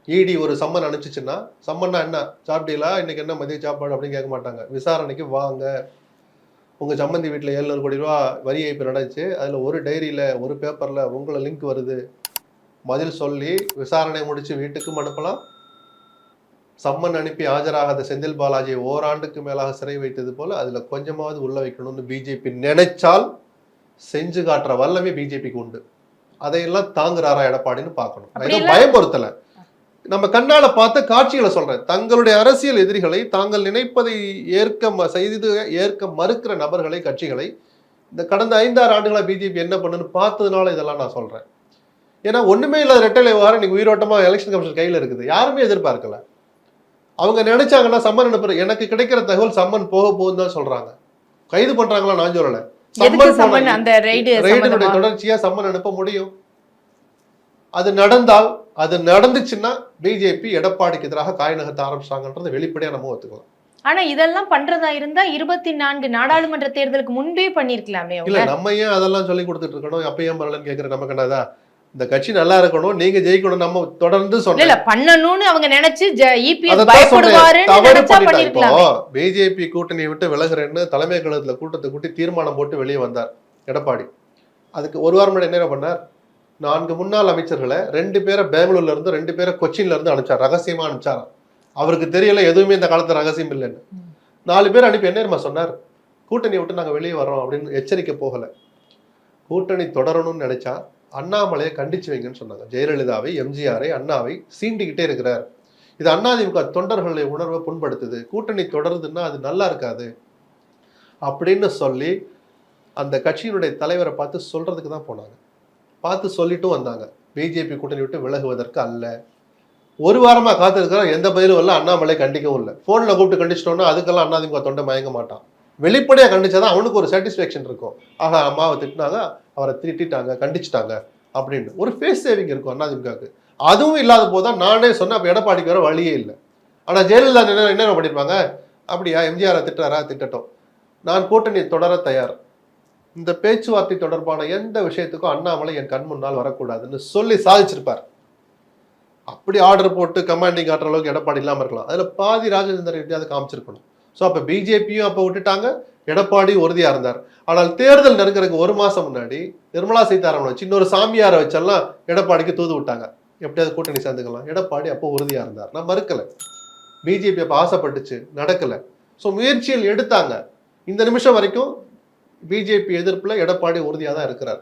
இடி ஒரு சம்மன் அனுப்பிச்சுன்னா, சம்மன்னா என்ன சாப்பிட்டீங்களா, இன்னைக்கு என்ன மதிய சாப்பாடு அப்படின்னு கேட்க மாட்டாங்க. விசாரணைக்கு வாங்க, உங்க சம்பந்தி வீட்டில் 700 கோடி ரூபா வரி ஏய்ப்பு நடந்துச்சு, அதுல ஒரு டைரியில ஒரு பேப்பர்ல உங்களை லிங்க் வருது, பதில் சொல்லி விசாரணை முடிச்சு வீட்டுக்கும் அனுப்பலாம். சம்மன் அனுப்பி ஆஜராகாத செந்தில் பாலாஜியை ஓராண்டுக்கு மேலாக சிறை வைத்தது போல அதுல கொஞ்சமாவது உள்ள வைக்கணும்னு பிஜேபி நினைச்சால் செஞ்சு காட்டுற வல்லமே பிஜேபிக்கு உண்டு. அதையெல்லாம் தாங்குறாரா எடப்பாடின்னு பார்க்கணும். ஏதோ பயம்பொறுத்தல, நம்ம கண்ணால பார்த்த காட்சிகளை சொல்றேன். தங்களுடைய அரசியல் எதிரிகளை தாங்கள் நினைப்பதை ஏற்க மறுக்கிற நபர்களை, கட்சிகளை இந்த கடந்த 5-6 ஆண்டுகளா பிஜேபி என்ன பண்ணுன்னு பார்த்ததுனால இதெல்லாம் நான் சொல்றேன். ஏன்னா ஒண்ணுமே இல்லாத ரெட்டலை விவகாரம் இன்னைக்கு உயிரோட்டமா எலெக்ஷன் கமிஷன் கையில இருக்குது. யாருமே எதிர்பார்க்கல. அவங்க நினைச்சாங்கன்னா சம்மன் அனுப்புற, எனக்கு கிடைக்கிற தகவல் சம்மன் போக போகுதுன்னு தான் சொல்றாங்க. கைது பண்றாங்களா நான் சொல்லல. ரைடுடைய தொடர்ச்சியா சம்மன் அனுப்ப முடியும். அது நடந்தால், அது நடந்துச்சுன்னா பிஜேபி எடப்பாடிக்கு எதிராக காய் நகர்த்த ஆரம்பிச்சாங்கன்றது வெளிப்படையா நம்ம ஒத்துக்கலாம். ஆனா இதெல்லாம் பண்றதா இருந்தா 24 நாடாளுமன்ற தேர்தலுக்கு முன்பே பண்ணிருக்கலாமே. இல்ல நம்ம ஏன் அதெல்லாம் சொல்லி கொடுத்துட்டு இருக்கணும், அப்ப ஏன் வரலன்னு கேக்குற நமக்கு என்னதா, இந்த கட்சி நல்லா இருக்கணும், நீங்க ஜெயிக்கணும், நம்ம தொடர்ந்து சொல்ல பண்ணணும்னு அவங்க நினைச்சு இபிஎஸ் பயப்படுவாருன்னு நினைச்சா பண்ணிருக்கலாம். பிஜேபி கூட்டணியை விட்டு விலகுறேன்னு தலைமை கழகத்துல கூட்டத்தை கூட்டி தீர்மானம் போட்டு வெளியே வந்தார் எடப்பாடி. அதுக்கு ஒரு வாரம் முன்னாடி என்ன பண்ணார், 4 முன்னாள் அமைச்சர்களை 2 பேரை பெங்களூர்ல இருந்து 2 பேரை கொச்சின்ல இருந்து அனுப்பிச்சார். ரகசியமா அனுப்பிச்சாராம். அவருக்கு தெரியல எதுவுமே இந்த காலத்துல ரகசியம் இல்லைன்னு. 4 பேர் அனுப்பி என்ன சொன்னார், கூட்டணியை விட்டு நாங்க வெளியே வர்றோம் அப்படின்னு எச்சரிக்கை போகல. கூட்டணி தொடரணும்னு நினைச்சா அண்ணாமலையை கண்டிச்சு வைங்கன்னு சொன்னாங்க. ஜெயலலிதாவை, எம்ஜிஆரை, அண்ணாவை சீண்டிக்கிட்டே இருக்கிறார். இது அதிமுக தொண்டர்களுடைய உணர்வை புண்படுத்துது, கூட்டணி தொடருதுன்னா அது நல்லா இருக்காது அப்படின்னு சொல்லி அந்த கட்சியினுடைய தலைவரை பார்த்து சொல்றதுக்கு தான் போனாங்க. பார்த்து சொல்லிட்டும் வந்தாங்க, பிஜேபி கூட்டணி விட்டு விலகுவதற்கு அல்ல. ஒரு வாரமா காத்திருக்கிற, எந்த பதிலும் இல்லை, அண்ணாமலை கண்டிக்கவும் இல்லை. போன்ல கூப்பிட்டு கண்டிச்சிட்டோம்னா அதுக்கெல்லாம் அதிமுக தொண்டை மயங்க மாட்டான். வெளிப்படையா கண்டிச்சாதான் அவனுக்கு ஒரு சாட்டிஸ்பேக்ஷன் இருக்கும். ஆக அம்மாவை திட்டினாங்க, அவரை திட்டாங்க, கண்டிச்சுட்டாங்க அப்படின்னு ஒரு ஃபேஸ் சேவிங் இருக்கும் அதிமுகவுக்கு. அதுவும் இல்லாத போதுதான் நானே சொன்னேன், அப்ப எடப்பாடிக்கு வர வழியே இல்லை. ஆனா ஜெயலலிதா என்ன பண்ணிருப்பாங்க, அப்படியா எம்ஜிஆரை திட்டாரா, திட்டட்டும், நான் கூட்டணி தொடர தயார், இந்த பேச்சுவார்த்தை தொடர்பான எந்த விஷயத்துக்கும் அண்ணாமலை என் கண் முன்னால் வரக்கூடாதுன்னு சொல்லி சாதிச்சிருப்பார். அப்படி ஆர்டர் போட்டு கமாண்டிங் காட்டுற அளவுக்கு எடப்பாடி இல்லாம இருக்கலாம். அதுல பாதி ராஜேந்திர ரெட்டி அதை காமிச்சிருக்கணும். ஸோ அப்போ பிஜேபியும் அப்போ விட்டுட்டாங்க, எடப்பாடி உறுதியா இருந்தார். ஆனால் தேர்தல் நெருங்கிறதுக்கு 1 மாசம் முன்னாடி நிர்மலா சீதாராமன் வச்சு இன்னொரு சாமியாரை வச்செல்லாம் எடப்பாடிக்கு தூது விட்டாங்க, எப்படியாவது கூட்டணி சேர்ந்துக்கலாம். எடப்பாடி அப்போ உறுதியா இருந்தார், நான் மறுக்கல. பிஜேபி அப்போ ஆசைப்பட்டுச்சு, நடக்கல. ஸோ முயற்சிகள் எடுத்தாங்க. இந்த நிமிஷம் வரைக்கும் பிஜேபி எதிர்ப்புல எடப்பாடி உறுதியா தான் இருக்கிறார்.